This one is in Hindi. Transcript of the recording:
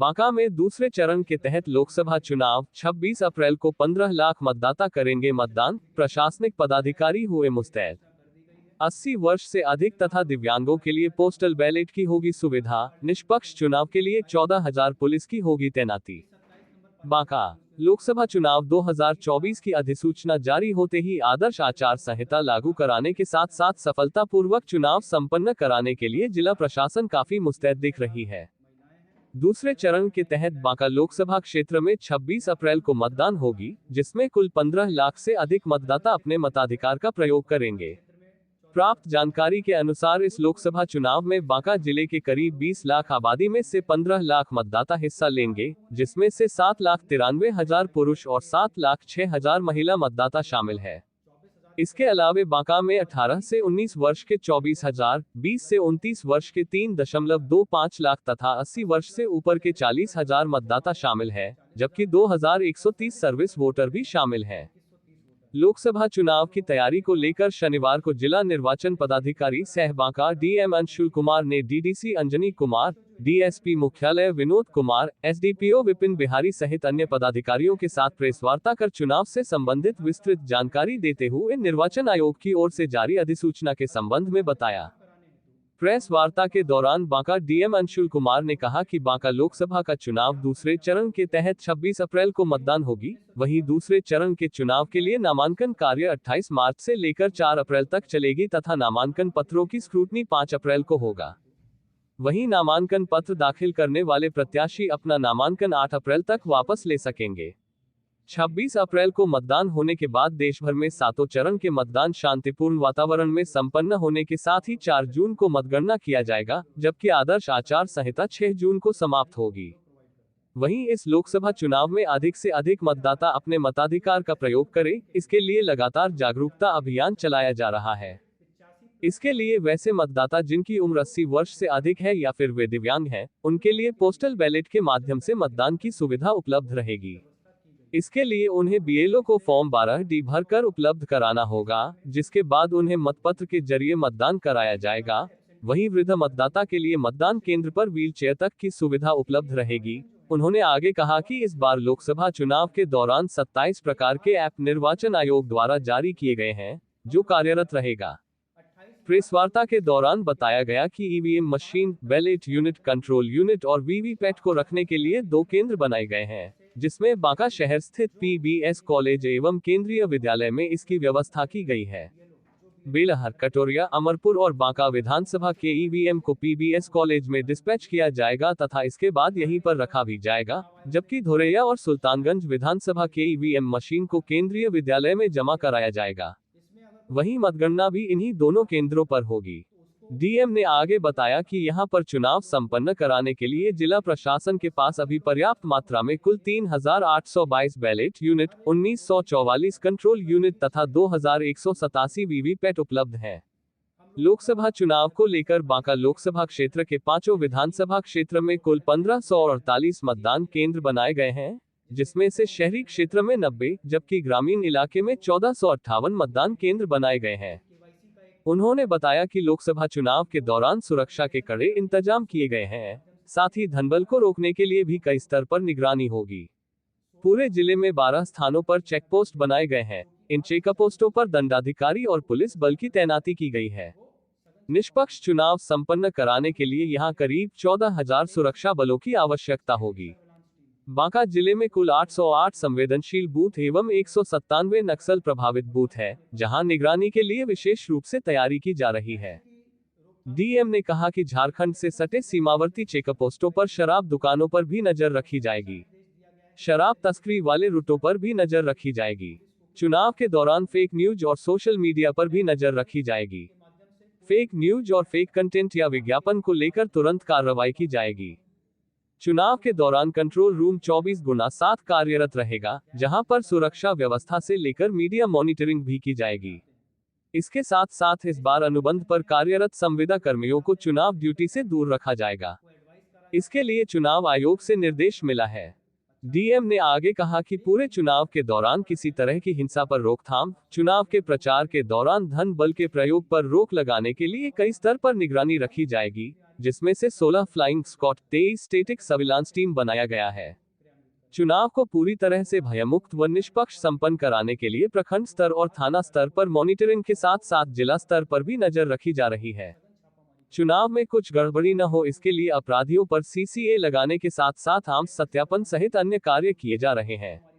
बांका में दूसरे चरण के तहत लोकसभा चुनाव 26 अप्रैल को 15 लाख मतदाता करेंगे मतदान, प्रशासनिक पदाधिकारी हुए मुस्तैद। 80 वर्ष से अधिक तथा दिव्यांगों के लिए पोस्टल बैलेट की होगी सुविधा, निष्पक्ष चुनाव के लिए 14,000 पुलिस की होगी तैनाती। बांका लोकसभा चुनाव 2024 की अधिसूचना जारी होते ही आदर्श आचार संहिता लागू कराने के साथ साथ सफलतापूर्वक चुनाव संपन्न कराने के लिए जिला प्रशासन काफी मुस्तैद दिख रही है। दूसरे चरण के तहत बांका लोकसभा क्षेत्र में 26 अप्रैल को मतदान होगी, जिसमें कुल 15 लाख से अधिक मतदाता अपने मताधिकार का प्रयोग करेंगे। प्राप्त जानकारी के अनुसार इस लोकसभा चुनाव में बांका जिले के करीब 20 लाख आबादी में से 15 लाख मतदाता हिस्सा लेंगे, जिसमें से 7,93,000 पुरुष और 7,06,000 महिला मतदाता शामिल है। इसके अलावे बांका में 18 से 19 वर्ष के 24,000, 20 से 29 वर्ष के 3.25 लाख तथा 80 वर्ष से ऊपर के 40,000 मतदाता शामिल है, जबकि 2,130 सर्विस वोटर भी शामिल हैं। लोकसभा चुनाव की तैयारी को लेकर शनिवार को जिला निर्वाचन पदाधिकारी सह बांका डीएम अंशुल कुमार ने डीडीसी अंजनी कुमार, डीएसपी मुख्यालय विनोद कुमार, एसडीपीओ विपिन बिहारी सहित अन्य पदाधिकारियों के साथ प्रेस वार्ता कर चुनाव से संबंधित विस्तृत जानकारी देते हुए निर्वाचन आयोग की ओर से जारी अधिसूचना के संबंध में बताया। प्रेस वार्ता के दौरान बांका डीएम अंशुल कुमार ने कहा कि बांका लोकसभा का चुनाव दूसरे चरण के तहत 26 अप्रैल को मतदान होगी, वहीं दूसरे चरण के चुनाव के लिए नामांकन कार्य 28 मार्च से लेकर 4 अप्रैल तक चलेगी तथा नामांकन पत्रों की स्क्रूटनी 5 अप्रैल को होगा। वहीं नामांकन पत्र दाखिल करने वाले प्रत्याशी अपना नामांकन 8 अप्रैल तक वापस ले सकेंगे। 26 अप्रैल को मतदान होने के बाद देश भर में सातों चरण के मतदान शांतिपूर्ण वातावरण में संपन्न होने के साथ ही 4 जून को मतगणना किया जाएगा, जबकि आदर्श आचार संहिता 6 जून को समाप्त होगी। वहीं इस लोकसभा चुनाव में अधिक से अधिक मतदाता अपने मताधिकार का प्रयोग करें, इसके लिए लगातार जागरूकता अभियान चलाया जा रहा है। इसके लिए वैसे मतदाता जिनकी उम्र 80 वर्ष से अधिक है या फिर वे दिव्यांग हैं, उनके लिए पोस्टल बैलेट के माध्यम से मतदान की सुविधा उपलब्ध रहेगी। इसके लिए उन्हें बीएलओ को फॉर्म 12D भरकर उपलब्ध कराना होगा, जिसके बाद उन्हें मतपत्र के जरिए मतदान कराया जाएगा। वहीं वृद्ध मतदाता के लिए मतदान केंद्र पर व्हीलचेयर तक की सुविधा उपलब्ध रहेगी। उन्होंने आगे कहा कि इस बार लोकसभा चुनाव के दौरान 27 प्रकार के ऐप निर्वाचन आयोग द्वारा जारी किए गए हैं, जो कार्यरत रहेगा। प्रेस वार्ता के दौरान बताया गया कि EVM machine, ballot unit, control unit और वीवीपैट को रखने के लिए 2 केंद्र बनाए गए हैं, जिसमें बांका शहर स्थित पीबीएस कॉलेज एवं केंद्रीय विद्यालय में इसकी व्यवस्था की गई है। बेलहर, कटोरिया, अमरपुर और बांका विधानसभा के ईवीएम को पीबीएस कॉलेज में डिस्पैच किया जाएगा तथा इसके बाद यहीं पर रखा भी जाएगा, जबकि धोरैया और सुल्तानगंज विधानसभा के ईवीएम मशीन को केंद्रीय विद्यालय में जमा कराया जाएगा। वहीं मतगणना भी इन्हीं दोनों केंद्रों पर होगी। डीएम ने आगे बताया कि यहां पर चुनाव संपन्न कराने के लिए जिला प्रशासन के पास अभी पर्याप्त मात्रा में कुल 3,822 बैलेट यूनिट, 1,944 कंट्रोल यूनिट तथा 2,187 वीवीपैट उपलब्ध हैं। लोकसभा चुनाव को लेकर बांका लोकसभा क्षेत्र के 5 विधानसभा क्षेत्र में कुल 1,548 मतदान केंद्र बनाए गए हैं, जिसमें से शहरी क्षेत्र में 90, जबकि ग्रामीण इलाके में 1458 मतदान केंद्र बनाए गए हैं। उन्होंने बताया कि लोकसभा चुनाव के दौरान सुरक्षा के कड़े इंतजाम किए गए हैं, साथ ही धनबल को रोकने के लिए भी कई स्तर पर निगरानी होगी। पूरे जिले में 12 स्थानों पर चेकपोस्ट बनाए गए हैं। इन चेकपोस्टों पर दंडाधिकारी और पुलिस बल की तैनाती की गई है। निष्पक्ष चुनाव संपन्न कराने के लिए यहां करीब 14,000 सुरक्षा बलों की आवश्यकता होगी। बांका जिले में कुल 808 संवेदनशील बूथ एवं 197 नक्सल प्रभावित बूथ है, जहां निगरानी के लिए विशेष रूप से तैयारी की जा रही है। डीएम ने कहा कि झारखंड से सटे सीमावर्ती चेकपोस्टों पर शराब दुकानों पर भी नजर रखी जाएगी। शराब तस्करी वाले रूटों पर भी नजर रखी जाएगी। चुनाव के दौरान फेक न्यूज और सोशल मीडिया पर भी नजर रखी जाएगी। फेक न्यूज और फेक कंटेंट या विज्ञापन को लेकर तुरंत कार्रवाई की जाएगी। चुनाव के दौरान कंट्रोल रूम 24x7 कार्यरत रहेगा, जहां पर सुरक्षा व्यवस्था से लेकर मीडिया मॉनिटरिंग भी की जाएगी। इसके साथ साथ इस बार अनुबंध पर कार्यरत संविदा कर्मियों को चुनाव ड्यूटी से दूर रखा जाएगा। इसके लिए चुनाव आयोग से निर्देश मिला है। डीएम ने आगे कहा कि पूरे चुनाव के दौरान किसी तरह की हिंसा पर रोकथाम, चुनाव के प्रचार के दौरान धन बल के प्रयोग पर रोक लगाने के लिए कई स्तर पर निगरानी रखी जाएगी, जिसमें से 16 flying squad, 23 static surveillance team बनाया गया है। चुनाव को पूरी तरह से भयमुक्त व निष्पक्ष संपन्न कराने के लिए प्रखंड स्तर और थाना स्तर पर मॉनिटरिंग के साथ साथ जिला स्तर पर भी नजर रखी जा रही है। चुनाव में कुछ गड़बड़ी न हो, इसके लिए अपराधियों पर सीसीए लगाने के साथ साथ आर्म्स सत्यापन सहित अन्य कार्य किए जा रहे हैं।